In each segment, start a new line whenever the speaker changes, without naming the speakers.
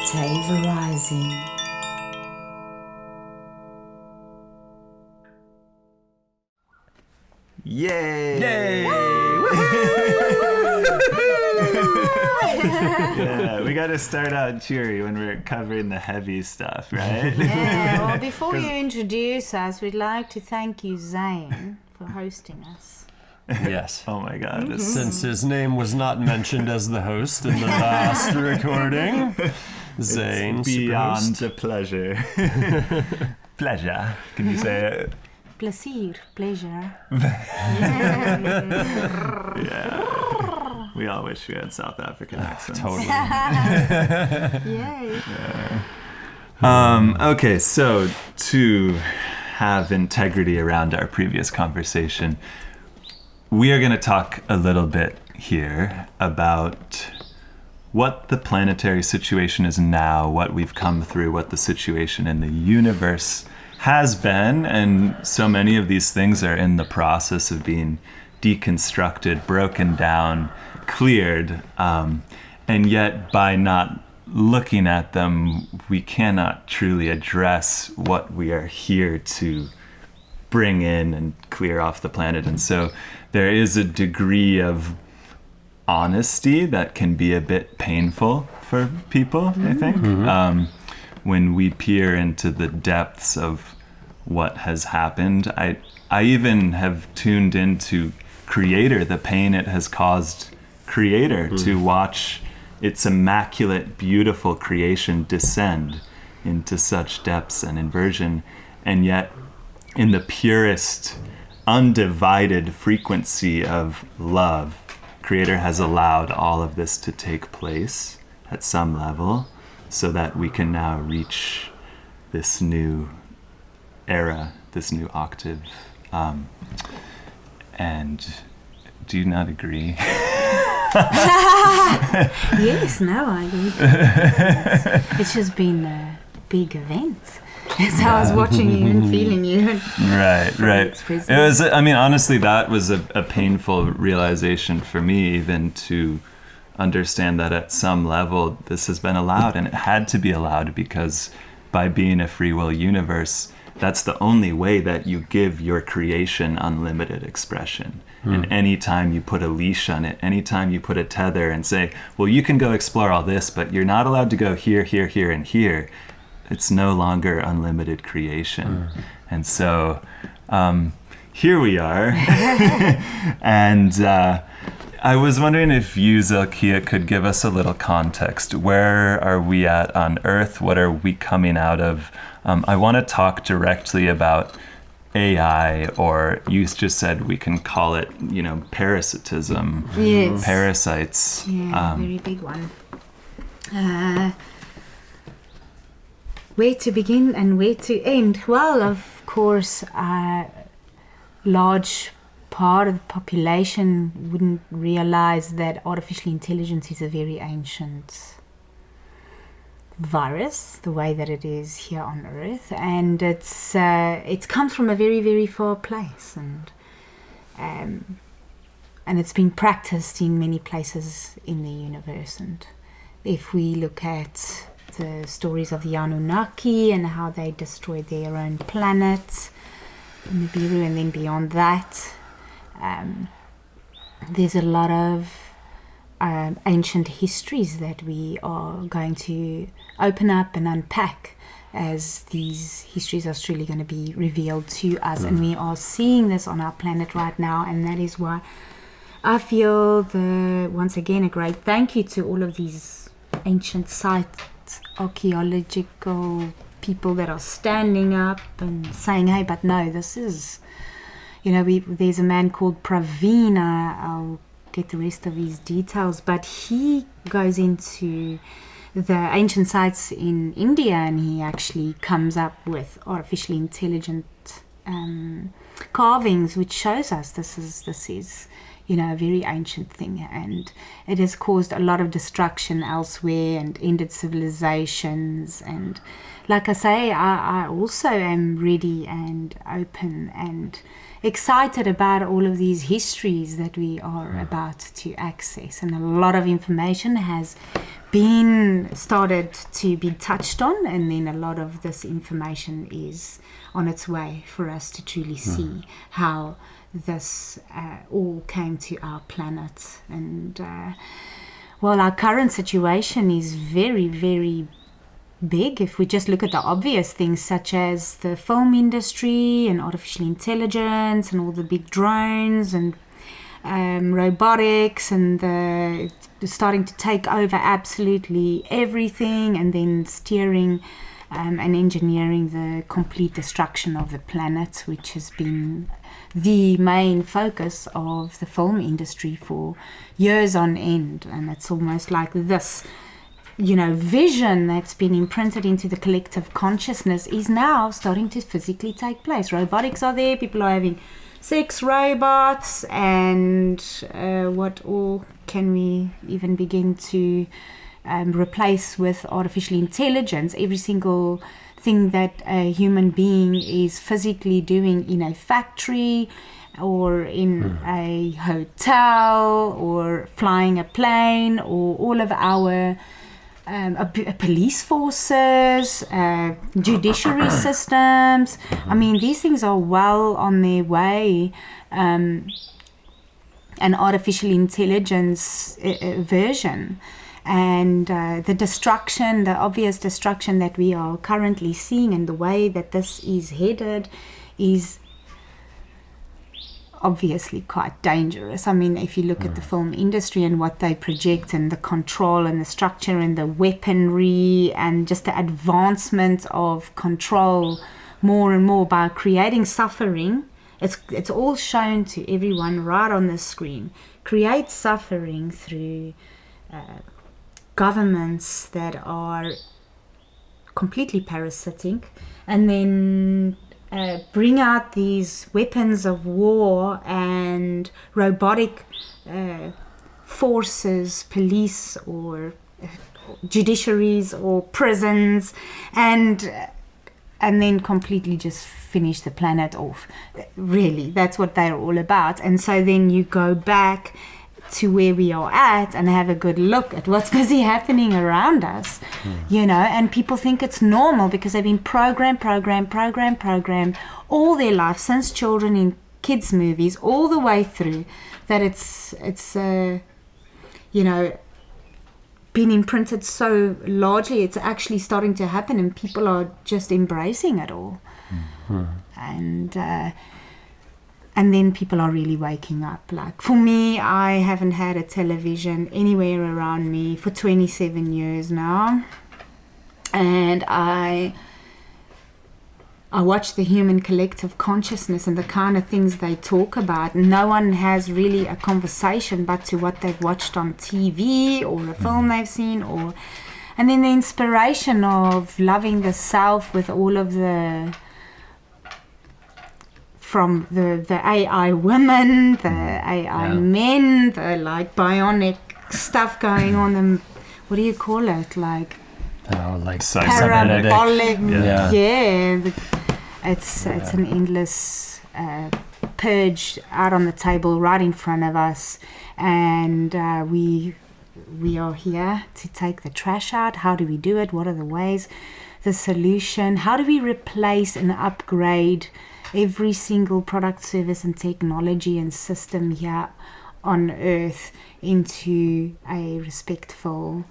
Savorizing.
Yay!
Yay!
Yeah, we got to start out cheery when we're covering the heavy stuff, right?
Yeah, well, before you introduce us, we'd like to thank you, Zane, for hosting us.
Yes.
Oh my God. It's
Since his name was not mentioned as the host in the last recording, Zane,
beyond
superhost.
a pleasure. Pleasure. Can you say it?
Plaisir, pleasure.
Yeah. We all wish we had South African accents.
Totally.
Yay.
Okay, so to have integrity around our previous conversation, we are going to talk a little bit here about what the planetary situation is now, what we've come through, what the situation in the universe has been, and so many of these things are in the process of being deconstructed, broken down, cleared, and yet by not looking at them, we cannot truly address what we are here to bring in and clear off the planet. And so there is a degree of honesty that can be a bit painful for people, I think, when we peer into the depths of what has happened. I even have tuned into Creator, the pain it has caused Creator to watch its immaculate, beautiful creation descend into such depths and inversion, and yet in the purest, undivided frequency of love, Creator has allowed all of this to take place at some level so that we can now reach this new era, this new octave. And do you not agree?
Yes, no, I agree. It's just been a big event. So I was watching you and feeling you.
Right. It was, I mean, honestly, that was a painful realization for me, even to understand that at some level this has been allowed, and it had to be allowed because by being a free will universe, that's the only way that you give your creation unlimited expression. And anytime you put a leash on it, anytime you put a tether and say, well, you can go explore all this, but you're not allowed to go here, here, here, and here, it's no longer unlimited creation. And so here we are. And I was wondering if you, Zelkia, could give us a little context. Where are we at on Earth? What are we coming out of? I want to talk directly about AI, or you just said we can call it, parasitism.
Yes.
Parasites.
Yeah, very big one. Where to begin and where to end? Well, of course, a large part of the population wouldn't realize that artificial intelligence is a very ancient virus, the way that it is here on Earth, and it's come from a very, very far place, and it's been practiced in many places in the universe. And if we look at the stories of the Anunnaki and how they destroyed their own planet, Nibiru, and then beyond that, there's a lot of ancient histories that we are going to open up and unpack, as these histories are truly going to be revealed to us. And we are seeing this on our planet right now, and that is why I feel once again a great thank you to all of these ancient sites, archaeological people that are standing up and saying, hey, but no, this is, there's a man called Praveen, I'll get the rest of his details, but he goes into the ancient sites in India, and he actually comes up with artificially intelligent carvings, which shows us this is a very ancient thing, and it has caused a lot of destruction elsewhere and ended civilizations. And like I say, I also am ready and open and excited about all of these histories that we are about to access, and a lot of information has been started to be touched on, and then a lot of this information is on its way for us to truly see how this all came to our planet. And well, our current situation is very, very big. If we just look at the obvious things such as the film industry and artificial intelligence and all the big drones and robotics, and the starting to take over absolutely everything, and then steering and engineering the complete destruction of the planet, which has been the main focus of the film industry for years on end. And it's almost like this, vision that's been imprinted into the collective consciousness is now starting to physically take place. Robotics are there, people are having sex robots, and what all can we even begin to replace with artificial intelligence? Every single thing that a human being is physically doing in a factory or in a hotel or flying a plane, or all of our police forces, judiciary systems. I mean, these things are well on their way. An artificial intelligence version. And the obvious destruction that we are currently seeing, and the way that this is headed, is obviously quite dangerous. I mean, if you look at the film industry and what they project, and the control and the structure and the weaponry and just the advancement of control more and more by creating suffering, it's all shown to everyone right on the screen. Create suffering through governments that are completely parasitic, and then bring out these weapons of war and robotic forces, police or judiciaries or prisons, and then completely just finish the planet off. Really, that's what they're all about. And so then you go back to where we are at and have a good look at what's busy happening around us, and people think it's normal because they've been programmed all their life, since children in kids movies all the way through, that it's been imprinted so largely, it's actually starting to happen, and people are just embracing it all. And then people are really waking up. Like for me, I haven't had a television anywhere around me for 27 years now. And I watch the human collective consciousness and the kind of things they talk about. No one has really a conversation but to what they've watched on TV or a film they've seen, and then the inspiration of loving the self with all of the, from the AI women, the AI men, the like bionic stuff going on, and what do you call it? Like parabolic. It's an endless purge out on the table right in front of us, and we are here to take the trash out. How do we do it? What are the ways? The solution? How do we replace and upgrade every single product, service and technology and system here on Earth into a respectful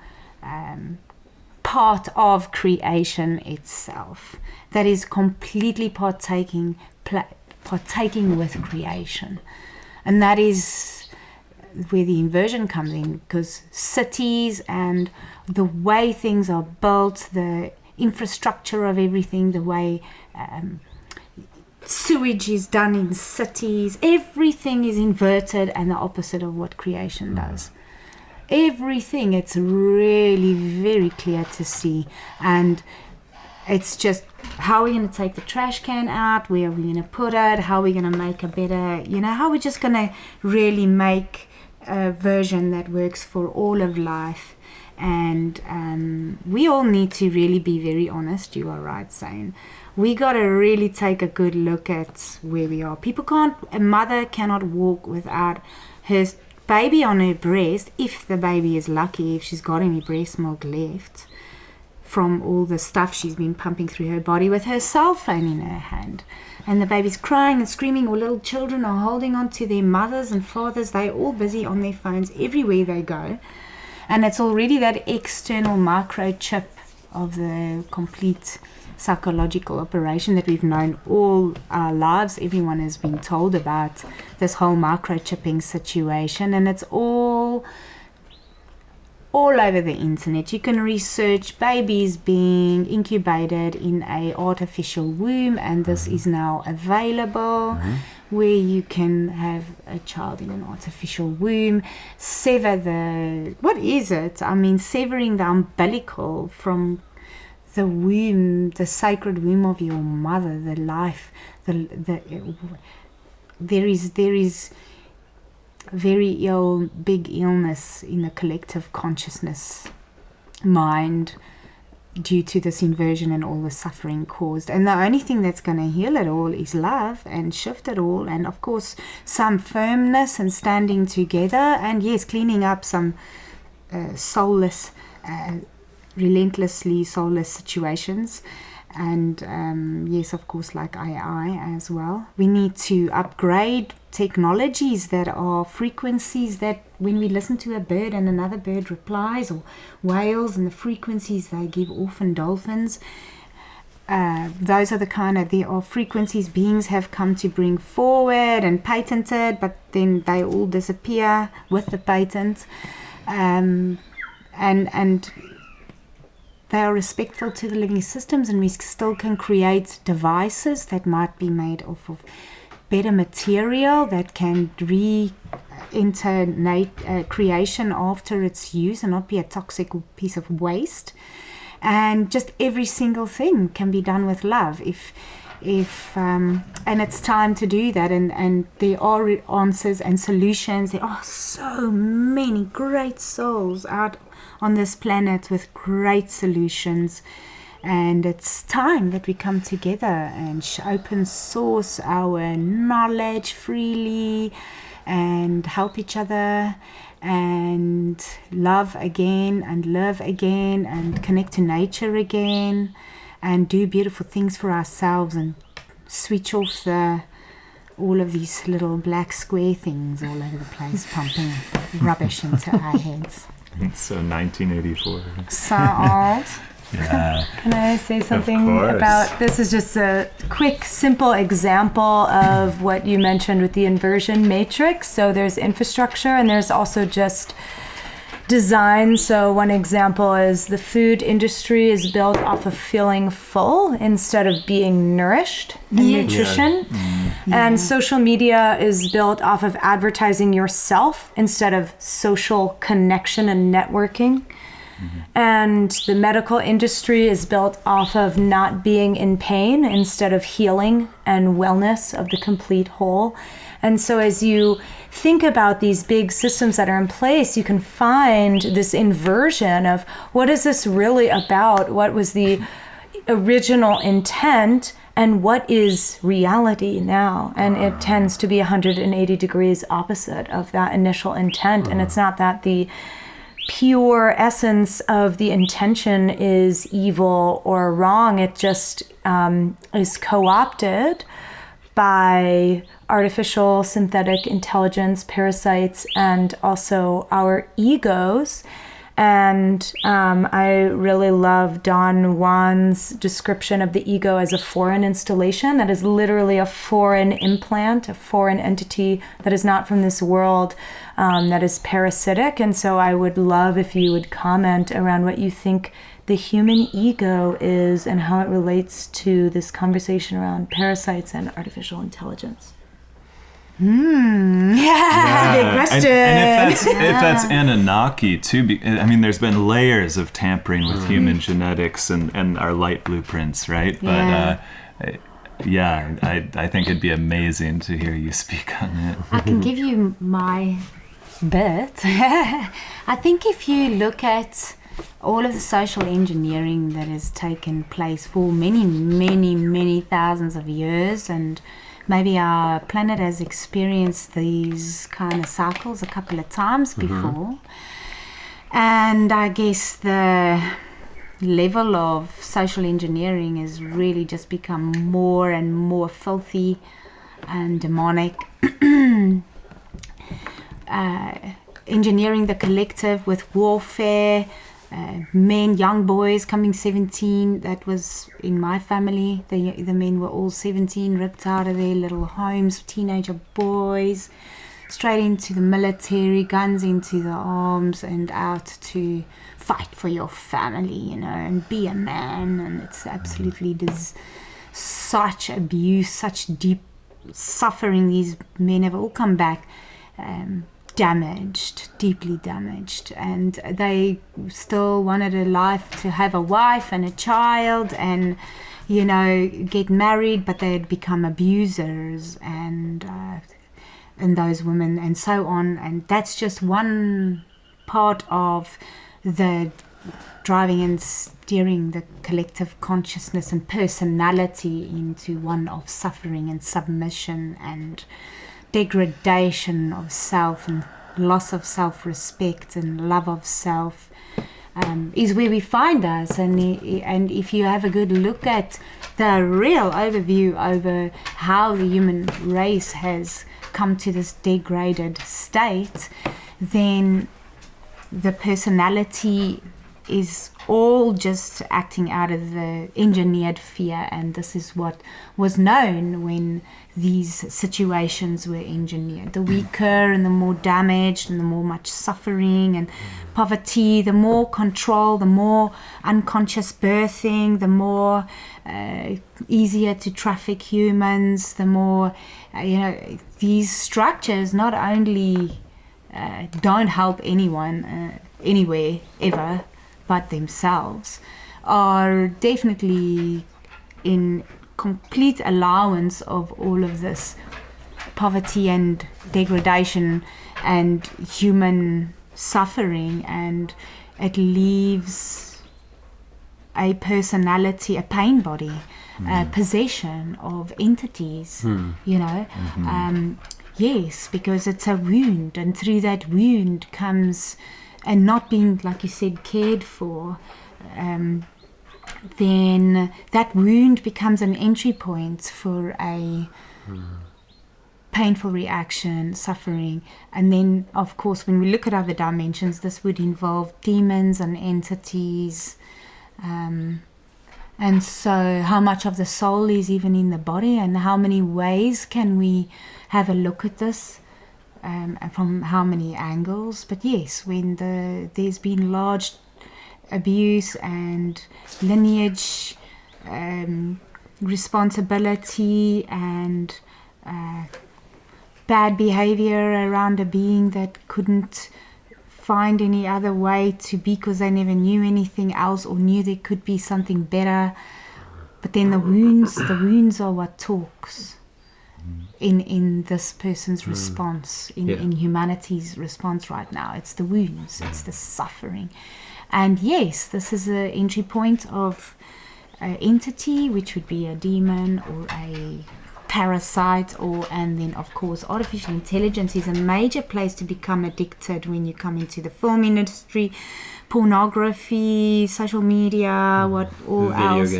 part of creation itself that is completely partaking with creation? And that is where the inversion comes in, because cities and the way things are built, the infrastructure of everything, the way sewage is done in cities, everything is inverted and the opposite of what creation does. Everything, it's really very clear to see. And It's just how are we going to take the trash can out? Where are we going to put it? How are we going to make a better, how are we just going to really make a version that works for all of life? And we all need to really be very honest. You are right saying we got to really take a good look at where we are. A mother cannot walk without her baby on her breast, if the baby is lucky, if she's got any breast milk left from all the stuff she's been pumping through her body, with her cell phone in her hand. And the baby's crying and screaming, or little children are holding on to their mothers and fathers. They're all busy on their phones everywhere they go. And it's already that external microchip of the complete psychological operation that we've known all our lives. Everyone has been told about this whole microchipping situation, and it's all over the internet. You can research babies being incubated in a artificial womb, and this is now available, where you can have a child in an artificial womb, severing the umbilical from the womb, the sacred womb of your mother, the life, there is very big illness in the collective consciousness mind due to this inversion and all the suffering caused. And the only thing that's going to heal it all is love and shift it all, and of course some firmness and standing together, and yes, cleaning up some relentlessly soulless situations. And yes, of course, like AI as well. We need to upgrade technologies that are frequencies that when we listen to a bird and another bird replies, or whales and the frequencies they give off, and dolphins, those are there are frequencies beings have come to bring forward and patented, but then they all disappear with the patent. And they are respectful to the living systems, and we still can create devices that might be made off of better material that can re-enter creation after its use and not be a toxic piece of waste. And just every single thing can be done with love and it's time to do that, and there are answers and solutions. There are so many great souls out on this planet with great solutions, and it's time that we come together and open source our knowledge freely and help each other and love again and live again and connect to nature again and do beautiful things for ourselves, and switch off all of these little black square things all over the place pumping rubbish into our heads.
It's so 1984.
So old.
Yeah.
Can I say something about this? Is just a quick, simple example of what you mentioned with the inversion matrix. So there's infrastructure, and there's also just design. So one example is the food industry is built off of feeling full instead of being nourished in nutrition. And social media is built off of advertising yourself instead of social connection and networking. And the medical industry is built off of not being in pain instead of healing and wellness of the complete whole. And so as you think about these big systems that are in place, you can find this inversion of what is this really about? What was the original intent? And what is reality now? And it tends to be 180 degrees opposite of that initial intent. And it's not that the pure essence of the intention is evil or wrong. It just is co-opted by artificial synthetic intelligence, parasites, and also our egos. And I really love Don Juan's description of the ego as a foreign installation that is literally a foreign implant, a foreign entity that is not from this world, that is parasitic. And so I would love if you would comment around what you think the human ego is and how it relates to this conversation around parasites and artificial intelligence. Big question.
And if that's Anunnaki too, I mean, there's been layers of tampering with human genetics and our light blueprints, right? But I think it'd be amazing to hear you speak on it.
I can give you my bit. I think if you look at all of the social engineering that has taken place for many, many, many thousands of years, and maybe our planet has experienced these kind of cycles a couple of times before, and I guess the level of social engineering has really just become more and more filthy and demonic. Engineering the collective with warfare, men, young boys coming 17. That was in my family. The men were all 17, ripped out of their little homes, teenager boys, straight into the military, guns into the arms, and out to fight for your family, and be a man. And it's absolutely such abuse, such deep suffering. These men have all come back damaged, deeply damaged, and they still wanted a life to have a wife and a child and get married, but they had become abusers and those women and so on. And that's just one part of the driving and steering the collective consciousness and personality into one of suffering and submission and degradation of self and loss of self-respect and love of self is where we find us. And if you have a good look at the real overview over how the human race has come to this degraded state, then the personality is all just acting out of the engineered fear, and this is what was known when these situations were engineered. The weaker and the more damaged and the more much suffering and poverty, the more control, the more unconscious birthing, the more easier to traffic humans, the more these structures not only don't help anyone anywhere ever but themselves, are definitely in complete allowance of all of this poverty and degradation and human suffering, and it leaves a personality, a pain body, a possession of entities, yes, because it's a wound, and through that wound comes, and not being, like you said, cared for, then that wound becomes an entry point for a painful reaction, suffering. And then, of course, when we look at other dimensions, this would involve demons and entities. And so how much of the soul is even in the body, and how many ways can we have a look at this? And from how many angles. But yes, when there's been large abuse and lineage, responsibility and bad behavior around a being that couldn't find any other way to be because they never knew anything else or knew there could be something better. But then the wounds are what talks in this person's response, in humanity's response right now. It's the wounds, it's the suffering. And yes, this is an entry point of an entity, which would be a demon or a parasite, and then of course artificial intelligence is a major place to become addicted when you come into the film industry, pornography, social media, what all else.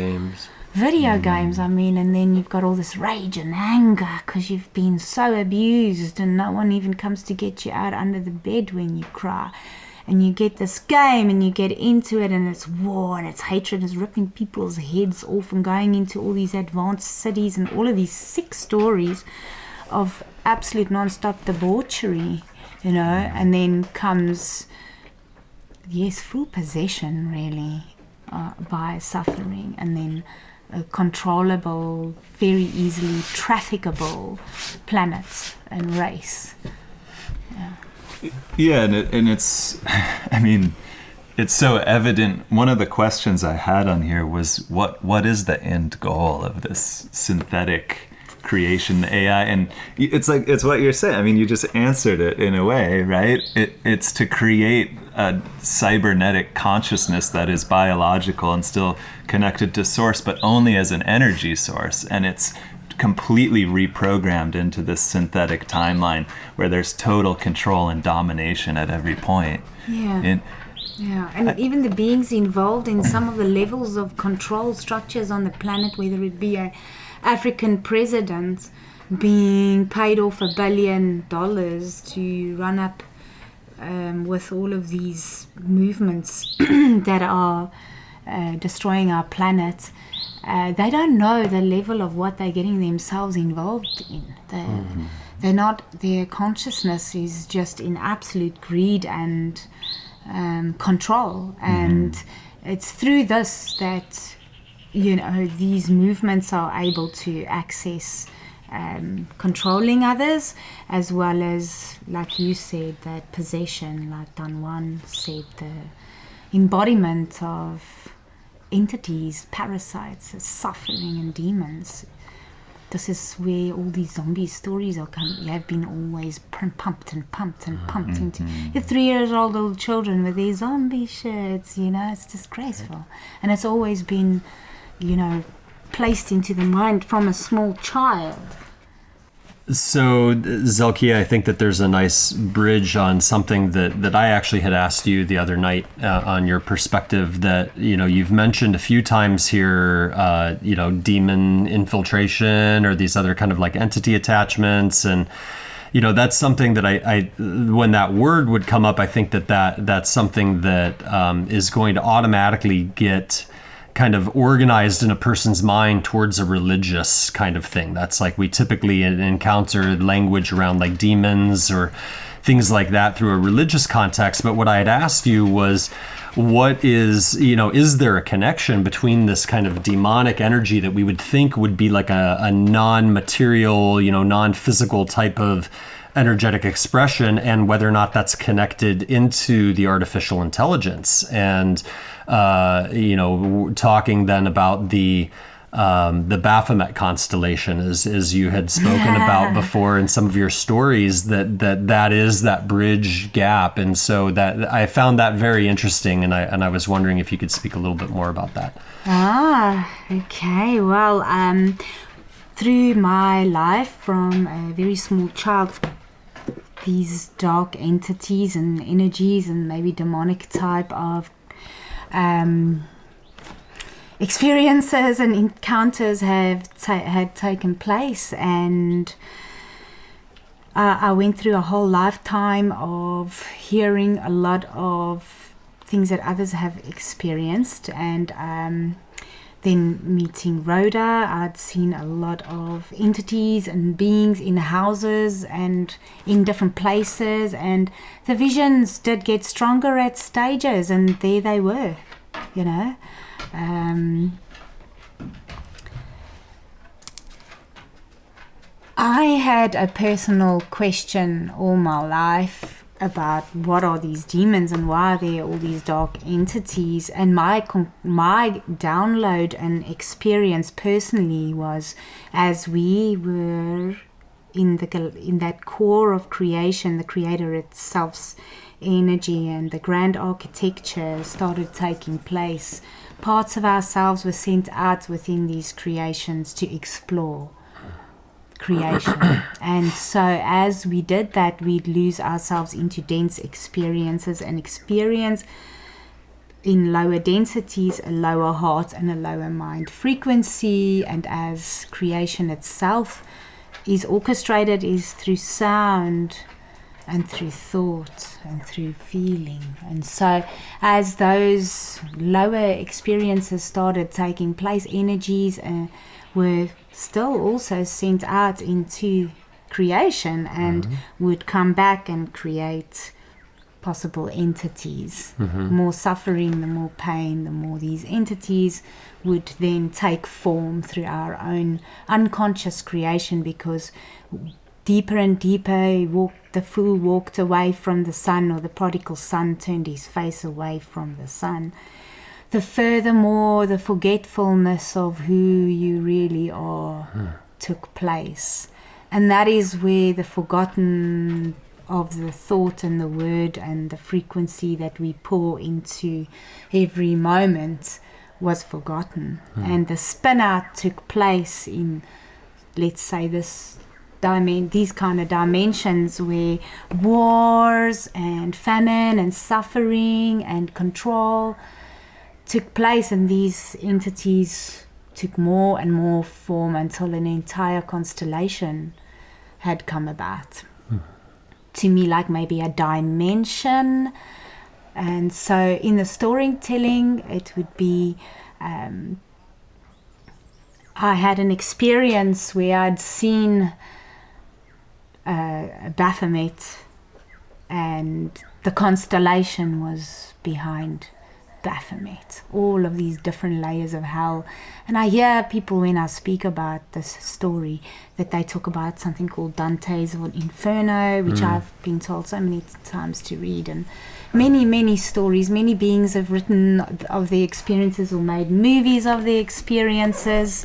Video games, I mean, and then you've got all this rage and anger because you've been so abused and no one even comes to get you out under the bed when you cry. And you get this game and you get into it, and it's war and it's hatred, it's ripping people's heads off and going into all these advanced cities and all of these sick stories of absolute non-stop debauchery, and then comes, yes, full possession really by suffering, and then a controllable, very easily trafficable planet and race.
Yeah, and it's, I mean, it's so evident. One of the questions I had on here was what is the end goal of this synthetic creation, the AI? And it's like, it's what you're saying. I mean, you just answered it in a way, right? It's to create a cybernetic consciousness that is biological and still connected to source, but only as an energy source. And it's completely reprogrammed into this synthetic timeline where there's total control and domination at every point.
Yeah. And even the beings involved in some of the levels of control structures on the planet, whether it be a African president being paid off $1 billion to run up with all of these movements that are destroying our planet. They don't know the level of what they're getting themselves involved in. They're not. Their consciousness is just in absolute greed and control, and it's through this that these movements are able to access controlling others, as well as, like you said, that possession, like Dan Juan said, the embodiment of entities, parasites, suffering and demons. This is where all these zombie stories have been always pumped into the 3-year-old little children with their zombie shirts. It's disgraceful, and it's always been placed into the mind from a small child.
So, Zelkia, I think that there's a nice bridge on something that I actually had asked you the other night on your perspective that, you've mentioned a few times here, demon infiltration or these other kind of like entity attachments. And, that's something that I when that word would come up, I think that's something that is going to automatically get kind of organized in a person's mind towards a religious kind of thing. That's like we typically encounter language around like demons or things like that through a religious context. But what I had asked you was, what is there a connection between this kind of demonic energy that we would think would be like a non-material, non-physical type of energetic expression, and whether or not that's connected into the artificial intelligence? And talking then about the Baphomet constellation, as you had spoken about before in some of your stories, that is that bridge gap, and so that I found that very interesting, and I was wondering if you could speak a little bit more about that.
Okay. Well, through my life from a very small child, these dark entities and energies and maybe demonic type of experiences and encounters had taken place, and I went through a whole lifetime of hearing a lot of things that others have experienced, and then meeting Rhoda, I'd seen a lot of entities and beings in houses and in different places, and the visions did get stronger at stages, and there they were, I had a personal question all my life about what are these demons and why are there all these dark entities, and my download and experience personally was, as we were in that core of creation, the creator itself's energy and the grand architecture started taking place, parts of ourselves were sent out within these creations to explore creation. And so as we did that, we'd lose ourselves into dense experiences and experience in lower densities a lower heart and a lower mind frequency. And as creation itself is orchestrated, is through sound and through thought and through feeling. And so as those lower experiences started taking place, energies were still also sent out into creation and would come back and create possible entities. More suffering, the more pain, the more these entities would then take form through our own unconscious creation, because deeper and deeper the fool walked away from the sun, or the prodigal son turned his face away from the sun, the furthermore the forgetfulness of who you really are took place. And that is where the forgotten of the thought and the word and the frequency that we pour into every moment was forgotten. And the spin out took place in, let's say, these kind of dimensions where wars and famine and suffering and control took place, and these entities took more and more form until an entire constellation had come about. To me, like maybe a dimension. And so in the storytelling, it would be I had an experience where I'd seen Baphomet, and the constellation was behind Baphomet, all of these different layers of hell. And I hear people, when I speak about this story, that they talk about something called Dante's Inferno, which I've been told so many times to read, and many stories. Many beings have written of their experiences or made movies of their experiences.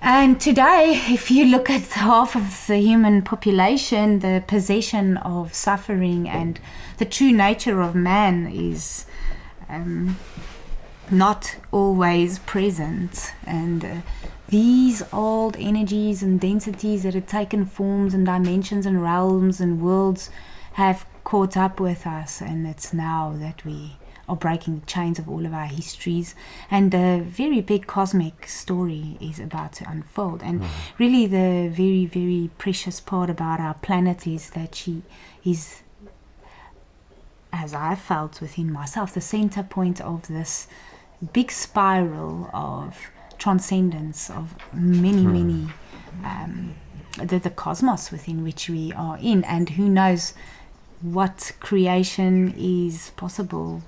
And today, if you look at half of the human population, the possession of suffering and the true nature of man is not always present. And these old energies and densities that have taken forms and dimensions and realms and worlds have caught up with us, and it's now that we are breaking the chains of all of our histories, and a very big cosmic story is about to unfold. And really the very, very precious part about our planet is that she is, as I felt within myself, the center point of this big spiral of transcendence of many the cosmos within which we are in. And who knows what creation is possible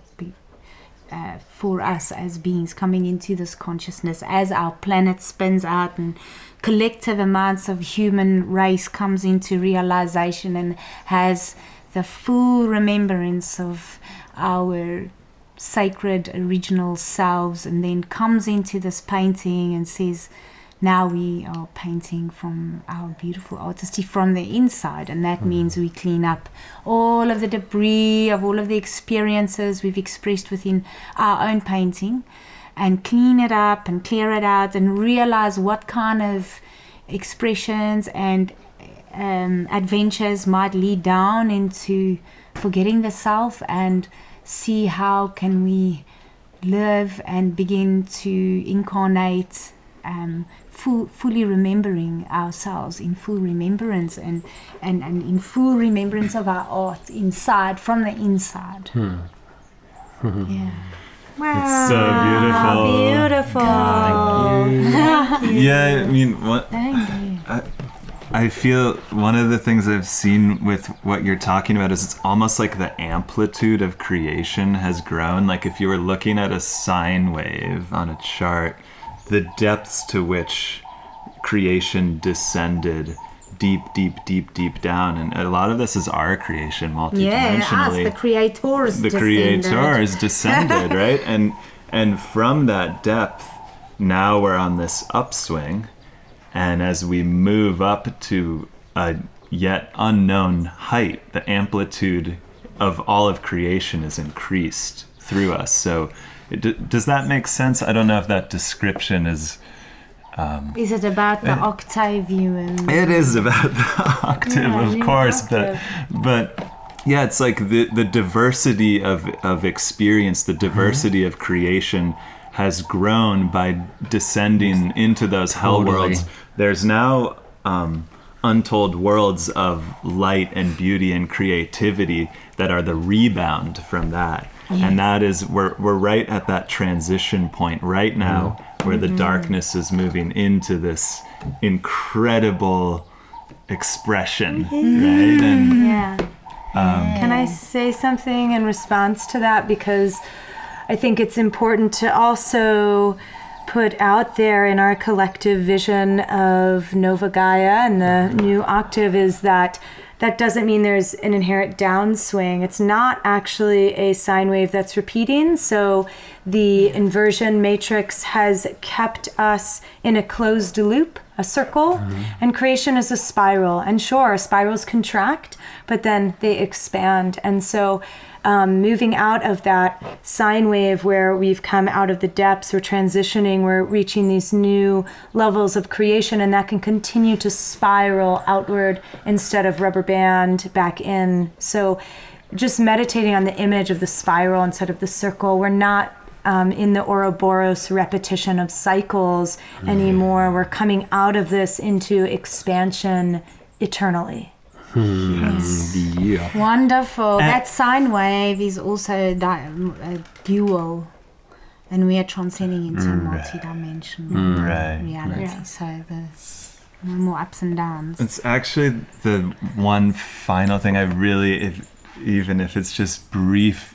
for us as beings coming into this consciousness, as our planet spins out and collective amounts of human race comes into realization and has the full remembrance of our sacred original selves, and then comes into this painting and says, now we are painting from our beautiful artistry from the inside. And that means we clean up all of the debris of all of the experiences we've expressed within our own painting, and clean it up and clear it out, and realize what kind of expressions and adventures might lead down into forgetting the self, and see how can we live and begin to incarnate fully remembering ourselves, in full remembrance, and in full remembrance of our art inside, from the inside. Yeah. Wow.
It's so beautiful.
Beautiful.
Thank you. Yeah, I mean,
Thank you.
I feel one of the things I've seen with what you're talking about is it's almost like the amplitude of creation has grown. Like if you were looking at a sine wave on a chart, the depths to which creation descended deep down, and a lot of this is our creation multidimensionally.
Yeah, us, the creators.
The creators descended, right? And from that depth, now we're on this upswing, and as we move up to a yet unknown height, the amplitude of all of creation is increased through us. So does that make sense? I don't know if that description is...
Is it about the octave view?
It is about the octave, of course, but yeah, it's like the diversity of experience, the diversity of creation has grown by descending into those hell worlds. There's now untold worlds of light and beauty and creativity that are the rebound from that. Yes. And that is, we're right at that transition point right now, where the darkness is moving into this incredible expression, right?
Can I say something in response to that? Because I think it's important to also put out there in our collective vision of Nova Gaia and the new octave is that doesn't mean there's an inherent downswing. It's not actually a sine wave that's repeating. So the inversion matrix has kept us in a closed loop, a circle, and creation is a spiral. And sure, spirals contract, but then they expand. And so moving out of that sine wave where we've come out of the depths, we're transitioning, we're reaching these new levels of creation, and that can continue to spiral outward instead of rubber band back in. So just meditating on the image of the spiral instead of the circle. We're not in the Ouroboros repetition of cycles anymore. We're coming out of this into expansion eternally.
Yeah.
Wonderful. That sine wave is also dual, and we are transcending into multi-dimensional reality. Yeah. So there's no more ups and downs.
It's actually the one final thing I really, even if it's just brief,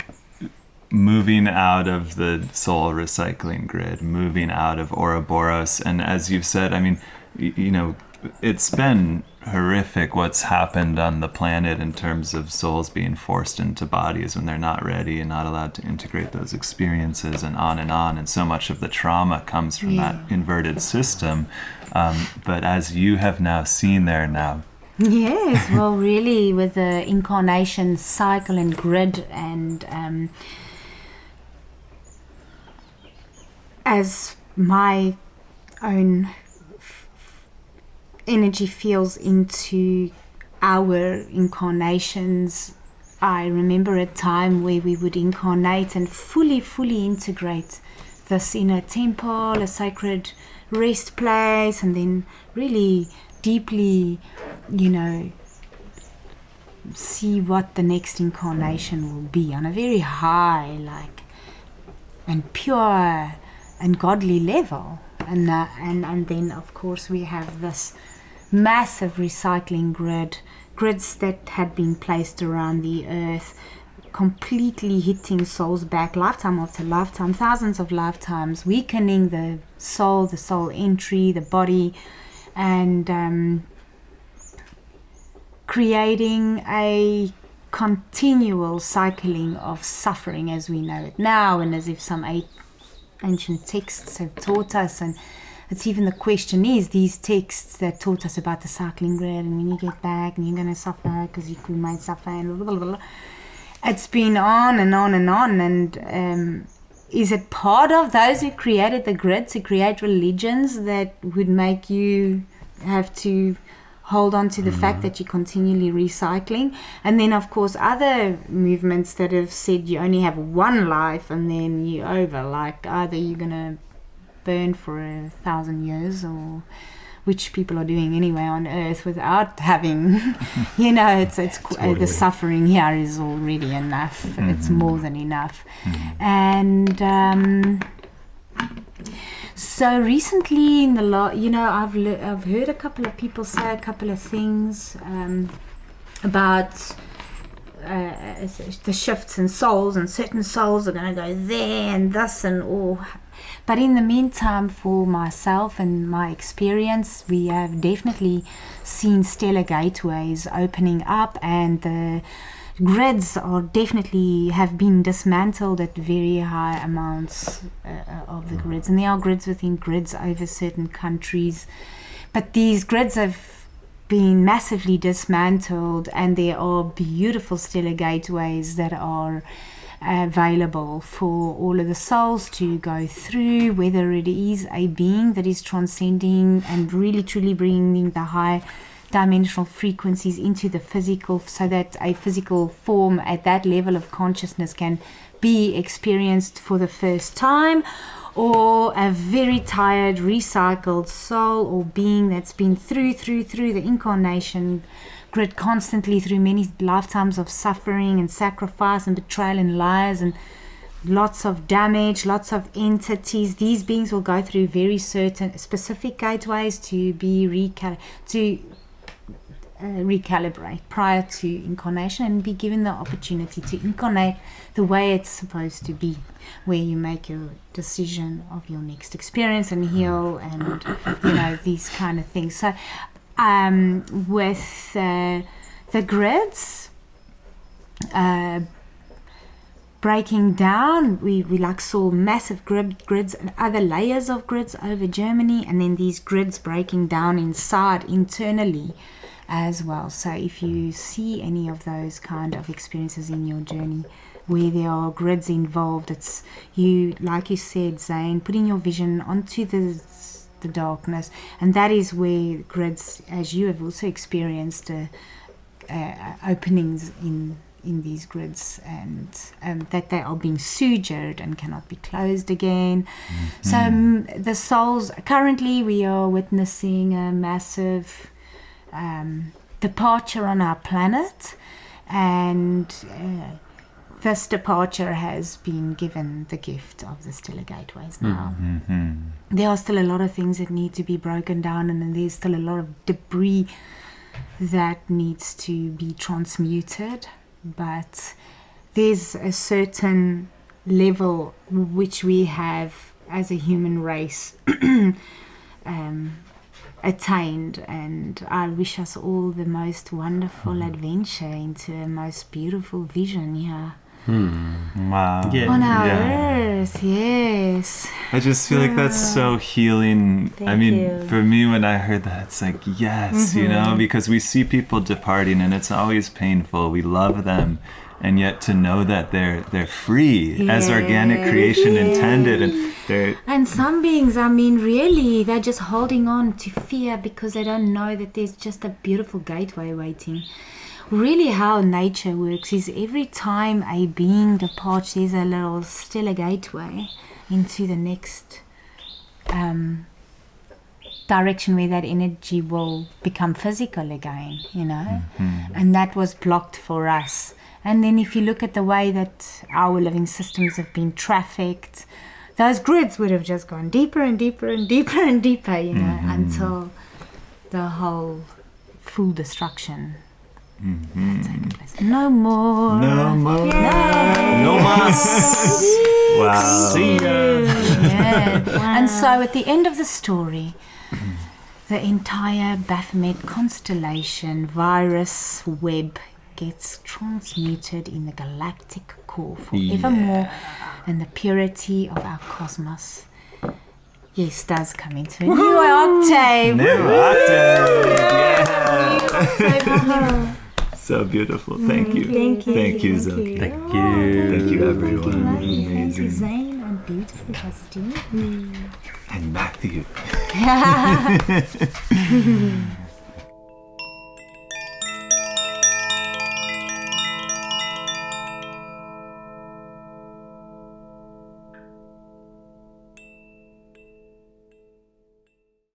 moving out of the soul recycling grid, moving out of Ouroboros, and as you've said, I mean, you know, it's been horrific what's happened on the planet in terms of souls being forced into bodies when they're not ready and not allowed to integrate those experiences, and on, and so much of the trauma comes from that inverted system. But as you have now seen there now,
yes, well, really, with the incarnation cycle and grid, and as my own energy feels into our incarnations, I remember a time where we would incarnate and fully integrate this in a temple, a sacred rest place, and then really deeply, you know, see what the next incarnation will be on a very high, like, and pure and godly level. And then, of course, we have this massive recycling grids that had been placed around the earth, completely hitting souls back lifetime after lifetime, thousands of lifetimes, weakening the soul entry, the body, and creating a continual cycling of suffering as we know it now, and as if some ancient texts have taught us. And it's even the question is, these texts that taught us about the cycling grid, and when you get back and you're going to suffer because you might suffer, and blah, blah, blah. It's been on and on and on. And is it part of those who created the grid to create religions that would make you have to hold on to the fact that you're continually recycling? And then, of course, other movements that have said you only have one life and then you're over, like either you're going to burn for 1,000 years, or which people are doing anyway on earth without having, you know, it's
Totally.
The suffering here is already enough. It's more than enough. And so recently in the I've heard a couple of people say a couple of things about the shifts in souls, and certain souls are going to go there and this and all. But in the meantime, for myself and my experience, we have definitely seen stellar gateways opening up, and the grids are definitely have been dismantled at very high amounts of the grids. And there are grids within grids over certain countries. But these grids have been massively dismantled, and there are beautiful stellar gateways that are available for all of the souls to go through, whether it is a being that is transcending and really truly bringing the high dimensional frequencies into the physical, so that a physical form at that level of consciousness can be experienced for the first time, or a very tired recycled soul or being that's been through the incarnation grid constantly, through many lifetimes of suffering and sacrifice and betrayal and lies and lots of damage, lots of entities. These beings will go through very certain specific gateways to be recalibrate prior to incarnation and be given the opportunity to incarnate the way it's supposed to be, where you make your decision of your next experience and heal and these kind of things. So with the grids breaking down, we like saw massive grids and other layers of grids over Germany, and then these grids breaking down inside internally as well. So if you see any of those kind of experiences in your journey where there are grids involved, it's you, like you said, Zane, putting your vision onto the darkness, and that is where grids, as you have also experienced, openings in these grids, and that they are being sutured and cannot be closed again. So the souls, currently we are witnessing a massive departure on our planet, and this departure has been given the gift of the stellar gateways now. There are still a lot of things that need to be broken down, and there's still a lot of debris that needs to be transmuted, but there's a certain level which we have as a human race attained, and I wish us all the most wonderful adventure into a most beautiful vision here
Wow.
on our earth. Yes,
I just feel like that's so healing.
Thank
I mean,
you.
for me, when I heard that, it's like, yes, because we see people departing and it's always painful. We love them. And yet to know that they're free as organic creation intended, and they're...
And some beings, I mean, really, they're just holding on to fear because they don't know that there's just a beautiful gateway waiting. Really, how nature works is every time a being departs, there's a little stellar gateway into the next direction where that energy will become physical again, And that was blocked for us. And then if you look at the way that our living systems have been trafficked, those grids would have just gone deeper and deeper and deeper and deeper, until the whole full destruction had taken place. No more.
No more.
No mas.
Wow.
See ya.
Yeah. And so at the end of the story, the entire Baphomet constellation virus web gets transmuted in the galactic core forevermore, and the purity of our cosmos, yes, does come into a new octave.
New octave.
Yeah.
So beautiful. Thank you.
Thank you.
Thank you,
Thank
Zoe.
you.
Thank you.
Thank you, everyone.
Thank you,
Amazing.
Zane, and beautiful Justine.
And Matthew.